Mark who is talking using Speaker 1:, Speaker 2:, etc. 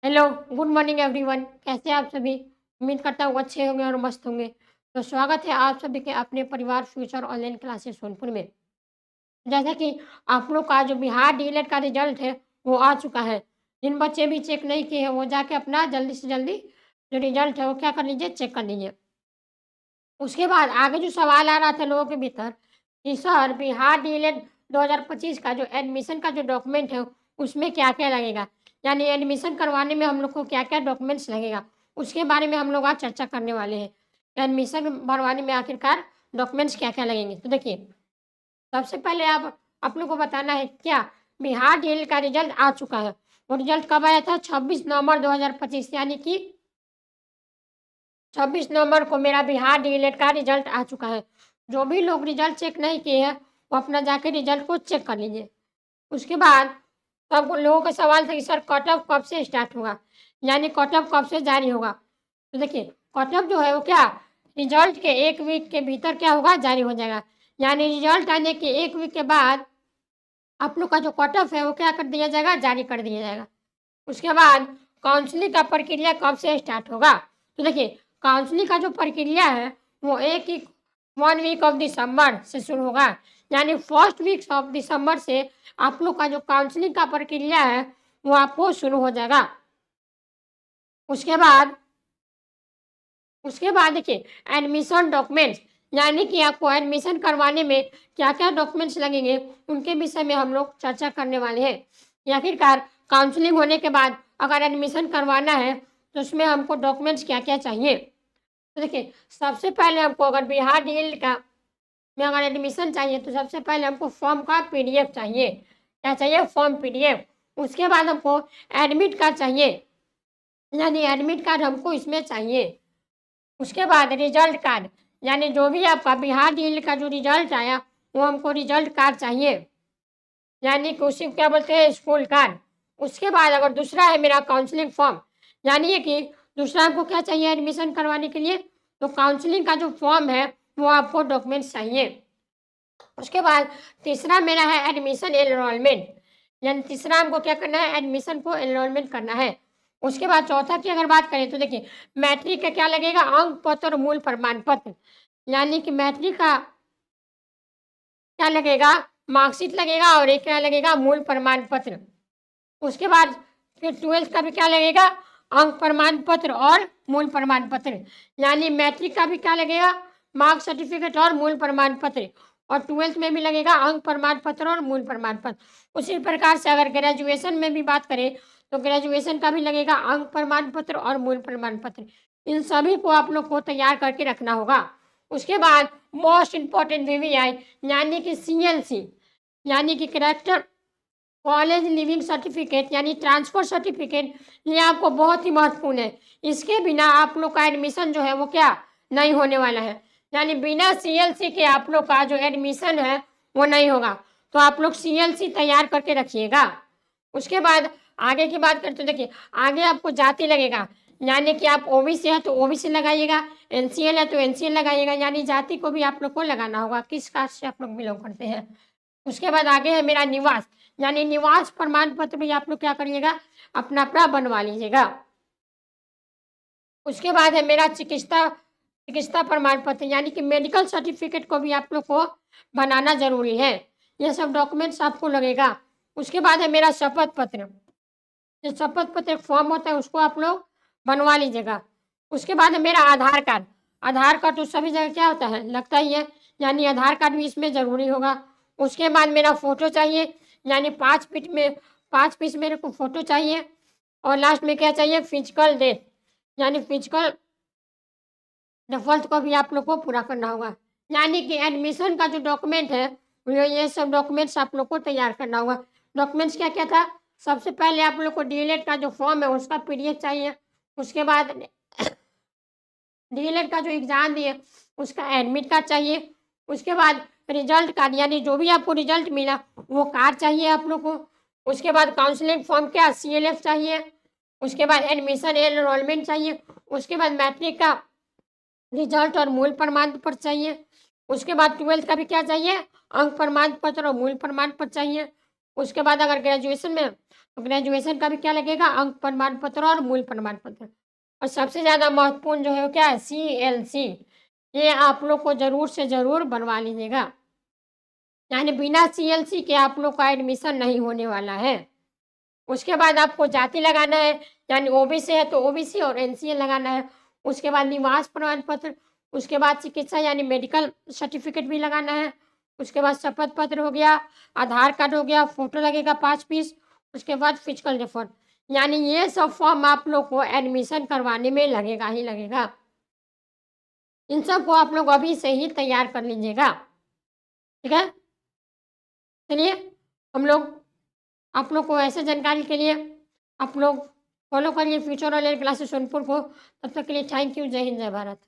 Speaker 1: Hello, good morning everyone. कैसे हैं आप सभी? उम्मीद करता हूँ अच्छे होंगे और मस्त होंगे। तो स्वागत है आप सभी के अपने परिवार फ्यूचर ऑनलाइन क्लासेस सोनपुर में। जैसा कि आप लोग का जो बिहार डीएलएड का रिजल्ट है, वो आ चुका है। जिन बच्चे भी चेक नहीं किए हैं, वो जाके अपना जल्दी से जल्दी जो रिजल्ट है, वो क्या कर लीजिए, चेक कर लीजिए। उसके बाद आगे जो सवाल आ रहा था लोगों के भीतर कि सर बिहार डीएलएड 2025 का जो एडमिशन का जो डॉक्यूमेंट है उसमें क्या-क्या लगेगा? यानी एडमिशन करवाने में हम लोग को क्या-क्या डॉक्यूमेंट्स लगेगा? उसके बारे में हम लोग आज चर्चा करने वाले हैं। एडमिशन भरवाने में आखिरकार डॉक्यूमेंट्स क्या-क्या लगेंगे? तो देखिए, सबसे पहले आप लोग को बताना है क्या बिहार डीएलएड का रिजल्ट आ चुका है। वो रिजल्ट कब आया था? 26 नवंबर 2025 यानी कि 26 नवंबर को मेरा बिहार डीएलएड का रिजल्ट आ चुका है। जो भी लोग रिजल्ट चेक नहीं किए हैं, वो अपना जाके रिजल्ट को चेक कर लीजिए। उसके बाद सब लोगों का सवाल था कि सर कट ऑफ कब से स्टार्ट होगा? यानी कट ऑफ कब से जारी होगा? तो देखिए, कट ऑफ जो है वो क्या रिजल्ट के 1 वीक के भीतर क्या होगा? जारी हो जाएगा। यानी रिजल्ट आने के 1 वीक के बाद आप लोग का जो कट ऑफ है वो क्या कर दिया जाएगा? जारी कर दिया जाएगा। उसके बाद काउंसलिंग का प्रक्रिया कब से स्टार्ट होगा? तो देखिए, काउंसलिंग का जो प्रक्रिया है वो 1 वीक ऑफ दिसंबर से शुरू होगा। यानी फर्स्ट वीक ऑफ दिसंबर से आप लोग का जो काउंसलिंग का प्रक्रिया है वो आपको शुरू हो जाएगा। उसके बाद उसके बाद देखिए एडमिशन डॉक्यूमेंट्स यानी कि आपको एडमिशन करवाने में क्या-क्या डॉक्यूमेंट्स लगेंगे, उनके विषय में हम लोग चर्चा करने वाले हैं। आखिरकार काउंसलिंग होने के बाद अगर एडमिशन करवाना है, तो उसमें हमको डॉक्यूमेंट्स क्या-क्या चाहिए? तो देखिए, सबसे पहले हमको अगर बिहार डीएलएड का में अगर एडमिशन चाहिए, तो सबसे पहले हमको फॉर्म का पीडीएफ चाहिए। क्या चाहिए? Form PDF. उसके बाद हमको एडमिट कार्ड चाहिए, यानी एडमिट कार्ड हमको इसमें चाहिए। उसके बाद रिजल्ट कार्ड, यानी जो भी आपका बिहार डीएलएड का जो रिजल्ट आया, वो हमको रिजल्ट कार्ड चाहिए, यानी कि उसी को क्या बोलते हैं? School card. उसके बाद अगर दूसरा है मेरा काउंसलिंग फॉर्म, यानी ये कि दूसरा हमको क्या चाहिए एडमिशन करवाने के लिए? तो काउंसलिंग का जो फॉर्म है, वो आपको डॉक्यूमेंट्स चाहिए। उसके बाद तीसरा मेरा है एडमिशन एनरोलमेंट, यानी तीसरा हमको क्या करना है? एडमिशन को एनरोलमेंट करना है। उसके बाद चौथा की अगर बात करें तो देखिए, मैट्रिक का क्या लगेगा? अंक पत्र और मूल प्रमाण पत्र, यानी कि मैट्रिक का क्या लगेगा? मार्कशीट लगेगा और एक क्या लगेगा? मूल प्रमाण पत्र। उसके बाद फिर 12th का भी क्या लगेगा? अंक प्रमाण पत्र और मूल प्रमाण पत्र, यानी मैट्रिक का भी क्या लगेगा? मार्क सर्टिफिकेट और मूल प्रमाण पत्र, और 12th में भी लगेगा अंक प्रमाण पत्र और मूल प्रमाण पत्र। उसी प्रकार से अगर ग्रेजुएशन में भी बात करें, तो ग्रेजुएशन का भी लगेगा अंक प्रमाण पत्र और मूल प्रमाण पत्र। इन सभी को आप लोग को तैयार करके रखना होगा। उसके बाद मोस्ट इम्पोर्टेंट वीवीआई, यानी कि सीएलसी, यानी कि कैरेक्टर कॉलेज लिविंग सर्टिफिकेट, यानी ट्रांसफर सर्टिफिकेट, ये आपको बहुत ही महत्वपूर्ण है। इसके बिना आप लोग का एडमिशन जो है वो क्या नहीं होने वाला है, यानी बिना सीएलसी के आप लोग का जो एडमिशन है वो नहीं होगा। तो आप लोग सीएलसी तैयार करके रखिएगा। उसके बाद आगे की बात करें तो देखिए, आगे आपको जाति लगेगा, यानी कि आप ओबीसी है तो ओबीसी लगाइएगा, एनसीएल है तो एनसीएल लगाइएगा, यानी जाति को भी आप लोग को लगाना होगा, किस कास्ट से आप लोग बिलोंग करते हैं। उसके बाद आगे है मेरा निवास, यानी निवास प्रमाण पत्र भी आप लोग क्या करिएगा? अपना-अपना बनवा लीजिएगा। उसके बाद है मेरा चिकित्सा चिकित्सा प्रमाण पत्र, यानी कि मेडिकल सर्टिफिकेट को भी आप लोग को बनाना ज़रूरी है। ये सब डॉक्यूमेंट्स आपको लगेगा। उसके बाद है मेरा शपथ पत्र। जो शपथ पत्र एक फॉर्म होता है उसको आप लोग बनवा लीजिएगा। उसके बाद है मेरा आधार कार्ड। आधार कार्ड तो सभी जगह क्या होता है? लगता ही है, यानी आधार कार्ड भी इसमें ज़रूरी होगा। उसके बाद मेरा फ़ोटो चाहिए, यानी 5 पीस मेरे को फ़ोटो चाहिए, और लास्ट में क्या चाहिए? फिजिकल डेट, यानी फिजिकल डेफ़ॉल्ट को भी आप लोग को पूरा करना होगा। यानी कि एडमिशन का जो डॉक्यूमेंट है, ये सब डॉक्यूमेंट्स आप लोग को तैयार करना होगा। डॉक्यूमेंट्स क्या-क्या था? सबसे पहले आप लोग को डीएलएड का जो फॉर्म है उसका पीडीएफ चाहिए। उसके बाद डीएलएड का जो एग्ज़ाम दिए उसका एडमिट कार्ड चाहिए। उसके बाद रिज़ल्ट कार्ड, यानी जो भी आपको रिज़ल्ट मिला वो कार्ड चाहिए आप लोग को। उसके बाद काउंसलिंग फॉर्म क्या? सीएलएफ चाहिए। उसके बाद एडमिशन एनरोलमेंट चाहिए। उसके बाद मैट्रिक का रिजल्ट और मूल प्रमाण पत्र चाहिए। उसके बाद 12th का भी क्या चाहिए? अंक प्रमाण पत्र और मूल प्रमाण पत्र चाहिए। उसके बाद अगर ग्रेजुएशन में तो ग्रेजुएशन का भी क्या लगेगा, अंक प्रमाण पत्र और मूल प्रमाण पत्र। और सबसे ज़्यादा महत्वपूर्ण जो है वो क्या है, सीएलसी। ये आप लोग को ज़रूर से ज़रूर बनवा लीजिएगा। यानी बिना सीएलसी के आप लोग का एडमिशन नहीं होने वाला है। उसके बाद आपको जाति लगाना है, यानी ओबीसी है तो ओबीसी और एनसीए लगाना है। उसके बाद निवास प्रमाण पत्र, उसके बाद चिकित्सा यानी मेडिकल सर्टिफिकेट भी लगाना है। उसके बाद शपथ पत्र हो गया, आधार कार्ड हो गया, फ़ोटो लगेगा 5 पीस, उसके बाद फिजिकल रेफर। यानी ये सब फॉर्म आप लोग को एडमिशन करवाने में लगेगा ही लगेगा। इन सब को आप लोग अभी से ही तैयार कर लीजिएगा, ठीक है? चलिए, हम लोग आप लोग को ऐसे जानकारी के लिए आप लोग फॉलो करिए फ्यूचर ऑनलाइन क्लासेस सोनपुर को। तब तक के लिए थैंक यू। जय हिंद, जय भारत।